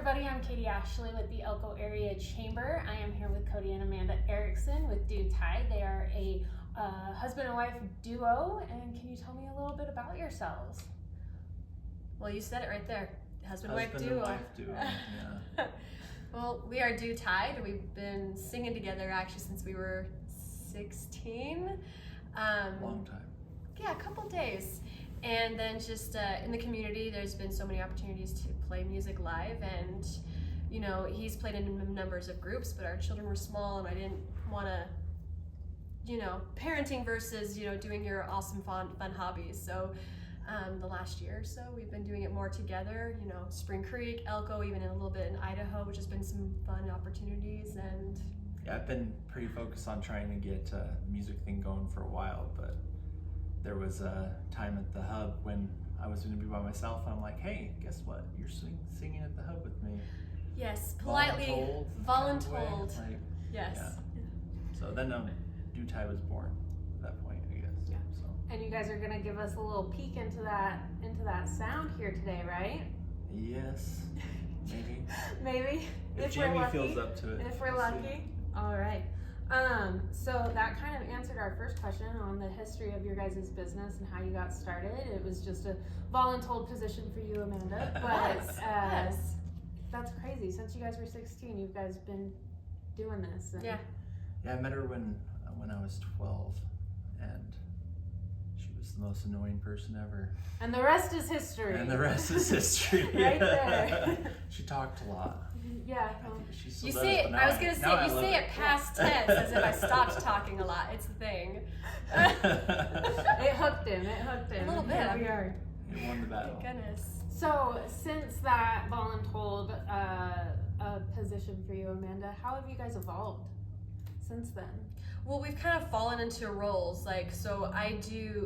everybody, I'm Katie Ashley with the Elko Area Chamber. I am here with Cody and Amanda Erickson with Do Tide. They are a husband and wife duo, and can you tell me a little bit about yourselves? Well, you said it right there, husband and wife duo. Yeah. Well, we are Do Tide. We've been singing together actually since we were 16. Long time. Yeah, a couple days. And then just in the community, there's been so many opportunities to play music live, and you know, he's played in numbers of groups, but our children were small and I didn't want to, you know, parenting versus, you know, doing your awesome fun hobbies. So the last year or so we've been doing it more together, you know, Spring Creek, Elko, even a little bit in Idaho, which has been some fun opportunities. And yeah, I've been pretty focused on trying to get the music thing going for a while, but there was a time at the hub when I was going to be by myself, and I'm like, hey, guess what? You're singing at the hub with me. Yes, politely voluntold. Like, yes. Yeah. So then Do Tide was born at that point, I guess. Yeah. So. And you guys are going to give us a little peek into that sound here today, right? Yes, maybe. Maybe. If Jamie feels up to it. If we're lucky. All right. So that kind of answered our first question on the history of your guys' business and how you got started. It was just a voluntold position for you, Amanda. But yes. That's crazy. Since you guys were 16, you guys been doing this. Yeah. Yeah, I met her when I was 12, and she was the most annoying person ever. And the rest is history. And the rest is history. Right there. She talked a lot. Yeah. She still You does, say but I was gonna say you say it past tense as if I stopped talking a lot. It's the thing. It hooked him. A little bit. Here we are. You won the battle. Thank goodness. So since that voluntold position for you, Amanda, how have you guys evolved since then? Well, we've kind of fallen into roles. Like, so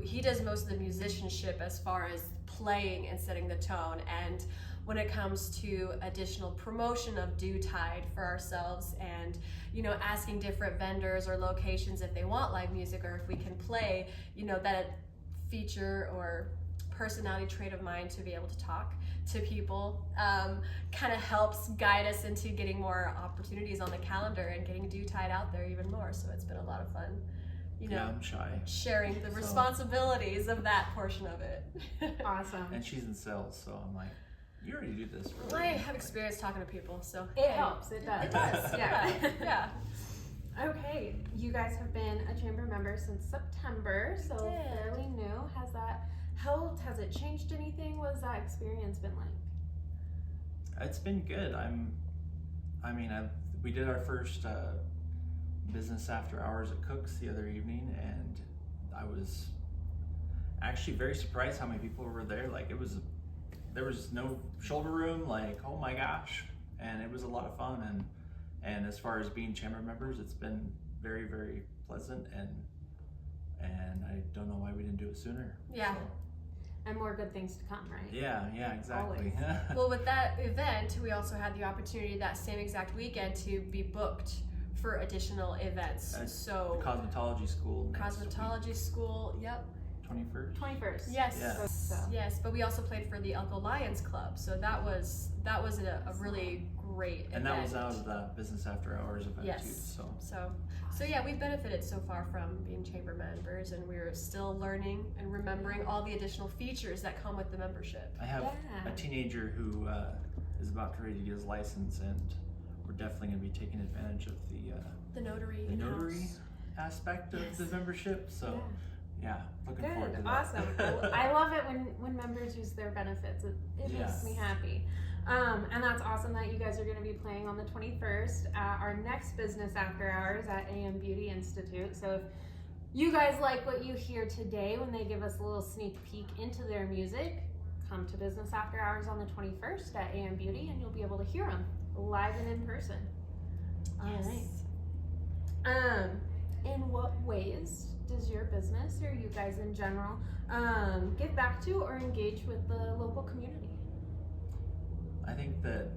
he does most of the musicianship as far as playing and setting the tone. And when it comes to additional promotion of Do Tide for ourselves and, you know, asking different vendors or locations if they want live music or if we can play, you know, that feature or personality trait of mine to be able to talk to people kind of helps guide us into getting more opportunities on the calendar and getting Do Tide out there even more. So it's been a lot of fun, you know, yeah, I'm shy. sharing the responsibilities of that portion of it. Awesome. And she's in sales, so I'm like, you already do this. Well, I have experience talking to people, so it helps. It does. It does. Yeah. Yeah. Okay, you guys have been a chamber member since September, so fairly new. Has that helped? Has it changed anything? What has that experience been like? It's been good. We did our first business after hours at Cook's the other evening, and I was actually very surprised how many people were there. Like, there was no shoulder room, like, oh my gosh. And it was a lot of fun, and as far as being chamber members, it's been very, very pleasant, and I don't know why we didn't do it sooner. Yeah. So. And more good things to come, right? Yeah, exactly. Well, with that event, we also had the opportunity that same exact weekend to be booked for additional events. So the cosmetology school. Cosmetology school, yep. 21st. Yes. Yes, but we also played for the Elko Lions Club, so that was a really great event. And that was out of the business after hours event too. So yeah, we've benefited so far from being chamber members, and we're still learning and remembering all the additional features that come with the membership. I have a teenager who is about to ready to get his license, and we're definitely going to be taking advantage of the notary aspect of the membership. So. Yeah, looking forward to that. Awesome. I love it when members use their benefits. It makes me happy. And that's awesome that you guys are going to be playing on the 21st at our next business after hours at AM Beauty Institute. So if you guys like what you hear today when they give us a little sneak peek into their music, come to business after hours on the 21st at AM Beauty and you'll be able to hear them live and in person. Yes. All right. In what ways does your business, or you guys in general, give back to or engage with the local community? I think that,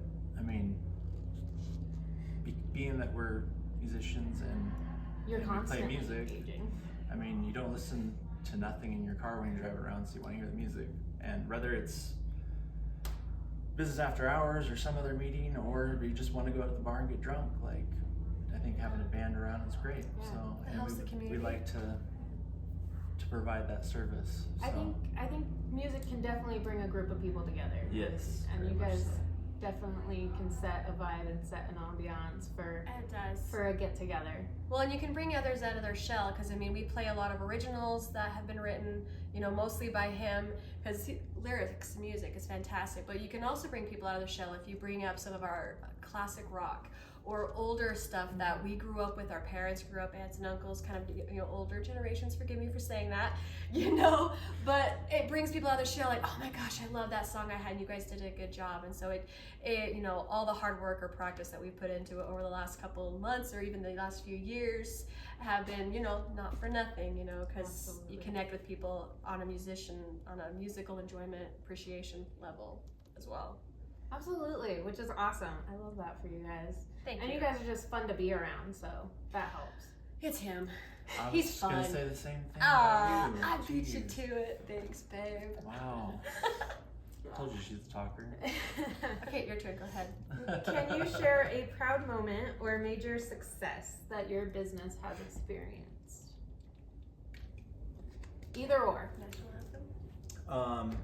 being that we're musicians and You're we constantly play music, engaging. You don't listen to nothing in your car when you drive around, so you want to hear the music. And whether it's business after hours or some other meeting, or you just want to go out to the bar and get drunk, like I think having a band around is great. Yeah. So It helps the community. we like to provide that service. So. I think music can definitely bring a group of people together. Yes, and very you much guys so. definitely can set a vibe and set an ambiance for It does. a get together. Well, and you can bring others out of their shell, because I mean, we play a lot of originals that have been written, you know, mostly by him, because lyrics, music is fantastic. But you can also bring people out of their shell if you bring up some of our classic rock or older stuff that we grew up with. Our parents grew up, aunts and uncles, kind of, you know, older generations. Forgive me for saying that, you know. But it brings people out of their shell, like, oh my gosh, I love that song I had, and you guys did a good job. And so it, you know, all the hard work or practice that we put into it over the last couple of months or even the last few years have been, you know, not for nothing, you know, because you connect with people on a musical enjoyment appreciation level as well. Absolutely, which is awesome. I love that for you guys. Thank and you. you guys are just fun to be around, so that helps. It's him. I was He's just gonna fun. say the same thing. Ah, about you. I beat you Jeez. to it. Thanks, babe. Wow. Told you she's a talker. Okay, your turn. Go ahead. Can you share a proud moment or major success that your business has experienced? Either or. National anthem.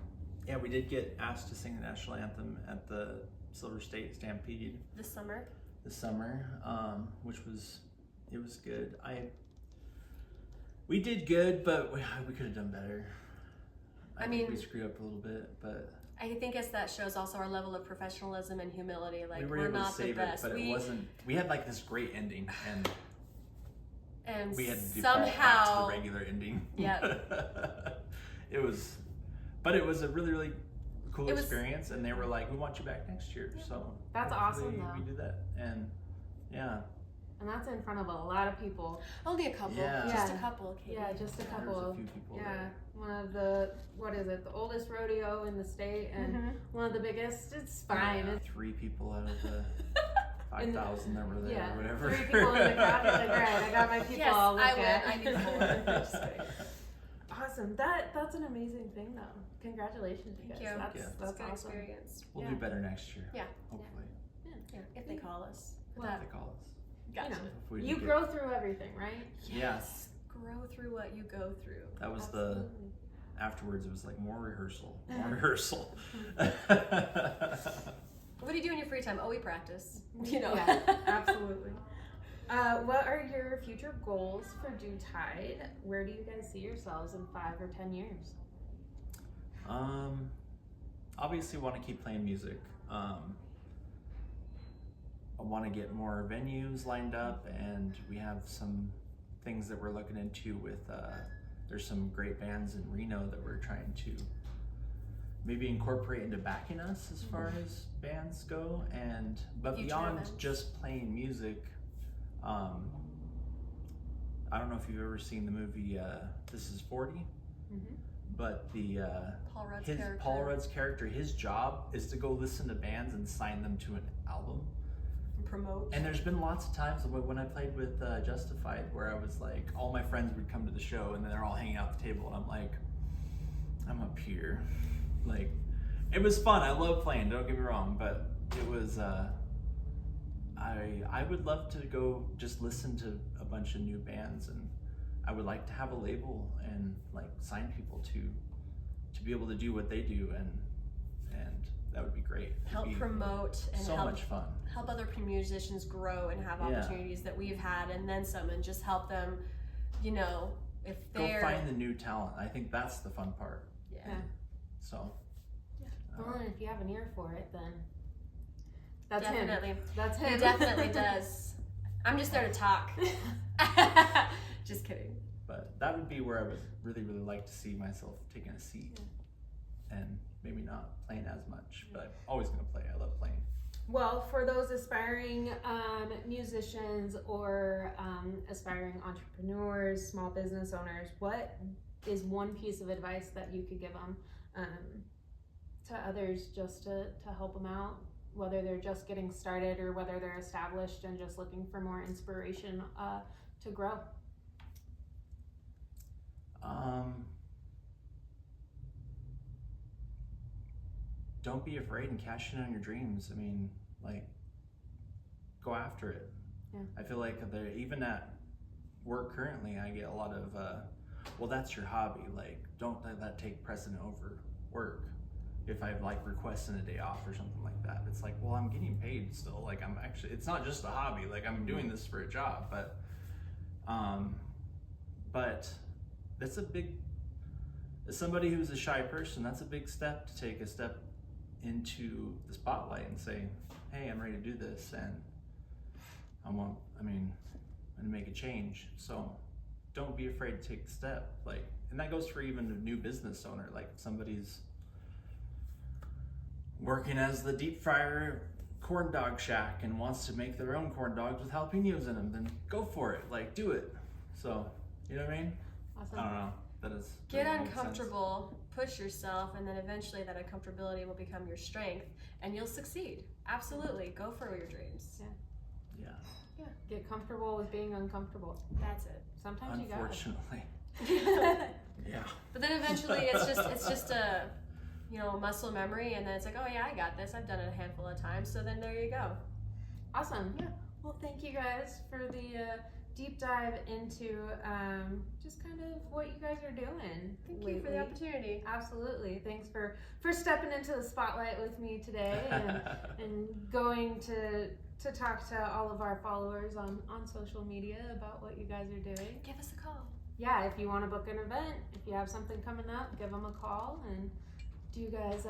Yeah, we did get asked to sing the national anthem at the Silver State Stampede This summer. this summer, which was good. We did good, but we could have done better. I think we screwed up a little bit, but I think that shows also our level of professionalism and humility. Like, we were we're able not to save the best. it, but it wasn't. We had like this great ending, and we had to default back to somehow, the regular ending. Yep. It was a really, really cool experience, and they were like, "We want you back next year." So That's hopefully awesome, though. We did that, and yeah, And that's in front of a lot of people. only a couple. Yeah. Just a Yeah. couple. Katie. Yeah, just a there couple. was a few people. Yeah, one of the, the oldest rodeo in the state, and one of the biggest. It's fine. There. It's 3 people out of the 5,000 that were there, yeah, or whatever. 3 people in the crowd. It's like, all right, I got my people. Yes, I'll look I win. at. I need more. Just kidding. Awesome. That's an amazing thing, though. Congratulations, you Thank guys. you. That's Yeah. that's It's a good awesome. experience. We'll Yeah. do better next year. Yeah. Hopefully. Yeah, if they call us. Well, If they call us. Gotcha. You know, If we you get- grow through everything, right? Yes. Grow through what you go through. That was Absolutely. afterwards. It was like more rehearsal. More rehearsal. What do you do in your free time? Oh, we practice. You know. Yeah, absolutely. What are your future goals for Due Tide? Where do you guys see yourselves in 5 or 10 years? Obviously want to keep playing music. I want to get more venues lined up, and we have some things that we're looking into with, there's some great bands in Reno that we're trying to maybe incorporate into backing us as far as bands go, but Future beyond events. just playing music, I don't know if you've ever seen the movie This Is 40, but Paul Rudd's character, his job is to go listen to bands and sign them to an album. Promote. And there's been lots of times when I played with Justified where I was like, all my friends would come to the show and then they're all hanging out at the table, and I'm like, I'm up here. Like, it was fun. I love playing, don't get me wrong, but it was, I would love to go just listen to a bunch of new bands, and I would like to have a label and like sign people to be able to do what they do, and that would be great. Help promote and so much fun. Help other musicians grow and have opportunities that we've had, and then some, and just help them, you know, if they're Go find the new talent. I think that's the fun part. Yeah. So. Well, and if you have an ear for it, then that's Definitely. him. That's him. He definitely does. I'm just there to talk. Just kidding. But that would be where I would really, really like to see myself taking a seat, and maybe not playing as much, but always gonna play. I love playing. Well, for those aspiring musicians or aspiring entrepreneurs, small business owners, what is one piece of advice that you could give them to others, just to help them out, whether they're just getting started or whether they're established and just looking for more inspiration to grow? don't be afraid and cash in on your dreams. I mean, like, go after it. Yeah. I feel like even at work currently, I get a lot of, well, that's your hobby. Like, don't let that take precedent over work. If I like requesting a day off or something like that, it's like, well, I'm getting paid still. Like, I'm actually, it's not just a hobby. Like, I'm doing this for a job, but that's a big, as somebody who's a shy person, that's a big step to take a step into the spotlight and say, hey, I'm ready to do this, and I'm gonna make a change. So don't be afraid to take the step. Like, and that goes for even a new business owner. Like, if somebody's working as the deep fryer corn dog shack and wants to make their own corn dogs with jalapenos in them, then go for it. Like, do it. So, you know what I mean? Awesome. I don't know. Get that makes uncomfortable, push yourself, and then eventually that uncomfortability will become your strength, and you'll succeed. Absolutely, go for your dreams. Yeah. Get comfortable with being uncomfortable. That's it. Sometimes you Unfortunately. Yeah. But then eventually, it's just a muscle memory, and then it's like, oh yeah, I got this. I've done it a handful of times. So then there you go. Awesome. Yeah. Well, thank you guys for the deep dive into just kind of what you guys are doing. Thank you for the opportunity. Absolutely. Thanks for stepping into the spotlight with me today and going to talk to all of our followers on social media about what you guys are doing. Give us a call. Yeah, if you want to book an event, if you have something coming up, give them a call. And do you guys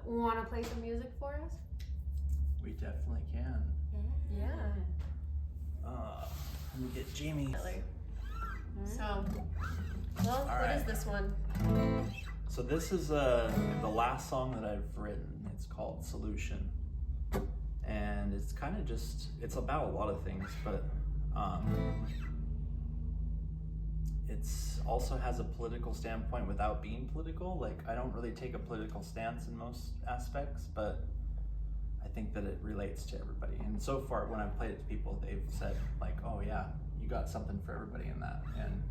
want to play some music for us? We definitely can. Yeah. Let me get Jamie. So, well, what is this one? So this is the last song that I've written. It's called Solution. And it's kind of just, it's about a lot of things, but it's also has a political standpoint without being political. Like, I don't really take a political stance in most aspects, but I think that it relates to everybody. And so far, when I've played it to people, they've said, like, oh yeah, you got something for everybody in that. And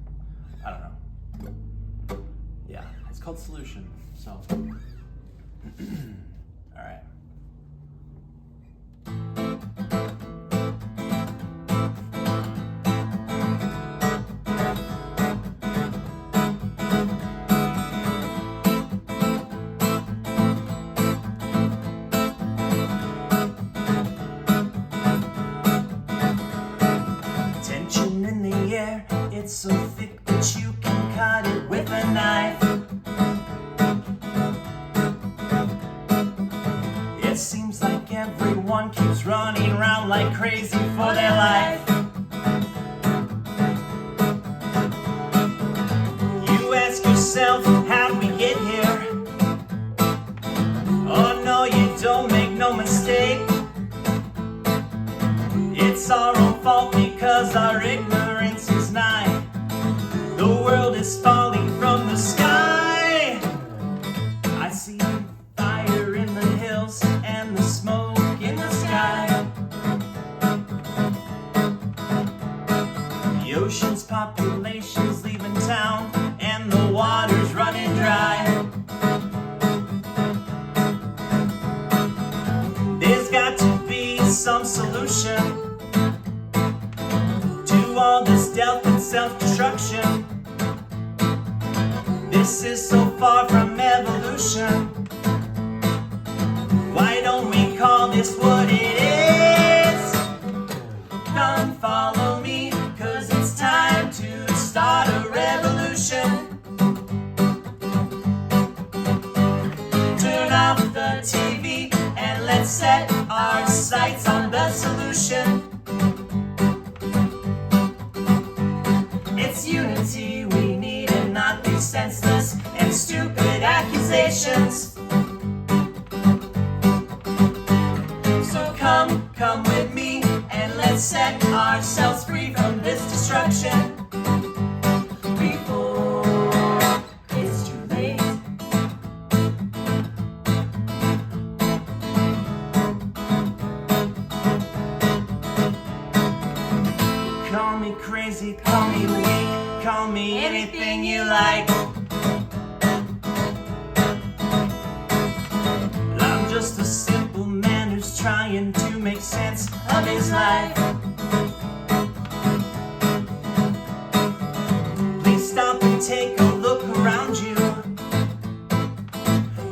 I don't know. Yeah, it's called Solution. So, all right. Tension in the air, it's so thick that you can cut it with a knife. It seems like everyone keeps running around like crazy for their life. You ask yourself, how'd we get here? Oh no, you don't, make no mistake. It's our own fault because our ignorance is nigh. The world is falling from the sky. I see fire in the hills and the smoke in the sky. The ocean's population's leaving town and the water's running dry. There's got to be some solution to all this death and self-destruction. This is so far from evolution. Why don't we call this what it is? Come follow me, 'cause it's time to start a revolution. Turn off the TV and let's set our sights on the solution. It's unity we need and not these senseless and stupid accusations. So come with me and let's set ourselves free from this destruction before it's too late. Call me crazy, call me weak, call me anything you like. I'm just trying to make sense of his life. Please stop and take a look around you.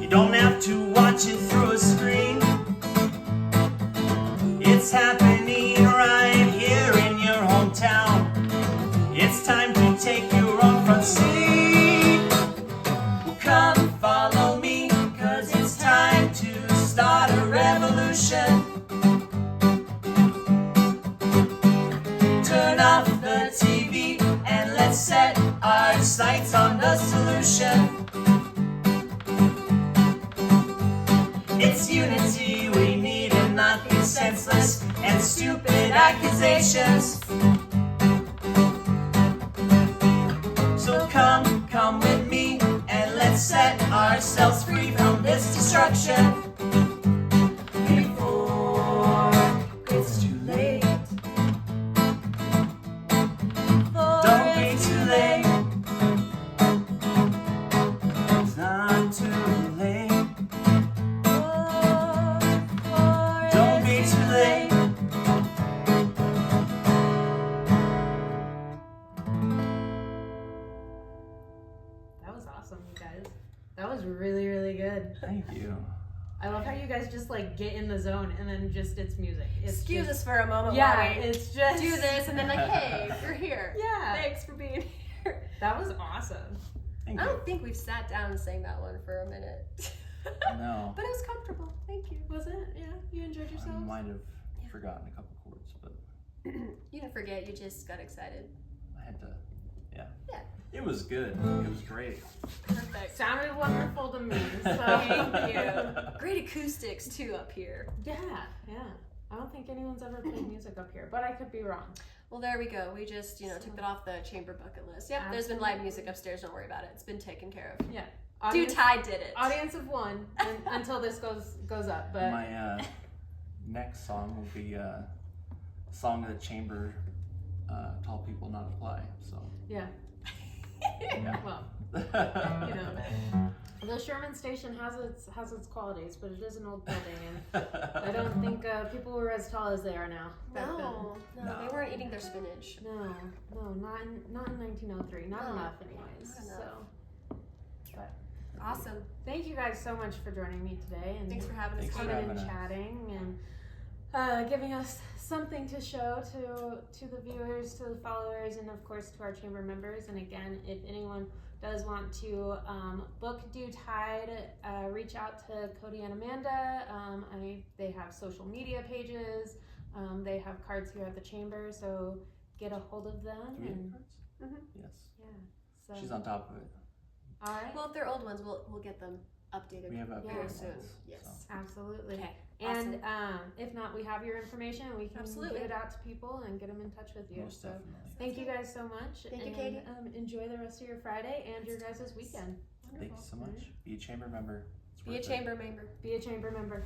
You don't have to watch it through a screen. It's happening right here in your hometown. It's time to take your own front seat. Well, come follow me, 'cause it's time to start a revolution. Turn off the TV and let's set our sights on the solution. It's unity we need and not these senseless and stupid accusations. So come with me and let's set ourselves free from this destruction. Before it's too late. Don't be too late. It's not too late. Don't be too late. That was awesome, you guys. That was really, really good. Thank you. I love how you guys just like get in the zone and then just it's music. It's Excuse just, us for a moment Yeah, while we it's just do this, and then like, hey, you're here. Yeah. Thanks for being here. That was awesome. Thank I you. don't think we've sat down and sang that one for a minute. No. But it was comfortable. Thank you. Was it? Yeah, you enjoyed I yourselves. might have forgotten a couple chords, but You didn't forget, you just got excited. I had to, yeah. Yeah. It was good. It was great. Perfect. Sounded wonderful to me. So Thank you. Great acoustics too up here. yeah. I don't think anyone's ever played music up here, but I could be wrong. Well, there we go. We just, took that off the chamber bucket list. Yep, there's been live music upstairs. Don't worry about it. It's been taken care of. Yeah. Dude, Ty did it. Audience of one until this goes up, but My next song will be a song of the chamber, Tall People Not Apply. So, yeah. yeah. Well, the Sherman Station has its qualities, but it is an old building, and I don't think people were as tall as they are now. Back No, No. they weren't eating their spinach. then. No, not in 1903. Not No, enough, anyways. not enough. So, but Awesome. thank you guys so much for joining me today, and Thanks for having us. Thanks for coming having and us. chatting and giving us something to show to the viewers, to the followers, and of course to our chamber members. And again, if anyone does want to book Due Tide, reach out to Cody and Amanda. They have social media pages. They have cards here at the chamber, so get a hold of them. Do we have And cards? Mhm. Yes. yeah, so She's on top of it. all right, Well, if they're old ones, we'll get them updated. We have Yeah. updated Very soon. ones, Yes. so. absolutely. Okay. And Awesome. if not, we have your information. We can Absolutely. give it out to people and get them in touch with you. Most So definitely. thank you guys so much. Thank you, and, Katie. Enjoy the rest of your Friday and your guys' weekend. Thank you so much. Be a chamber member. It's Be a worth it. chamber member. Be a chamber member.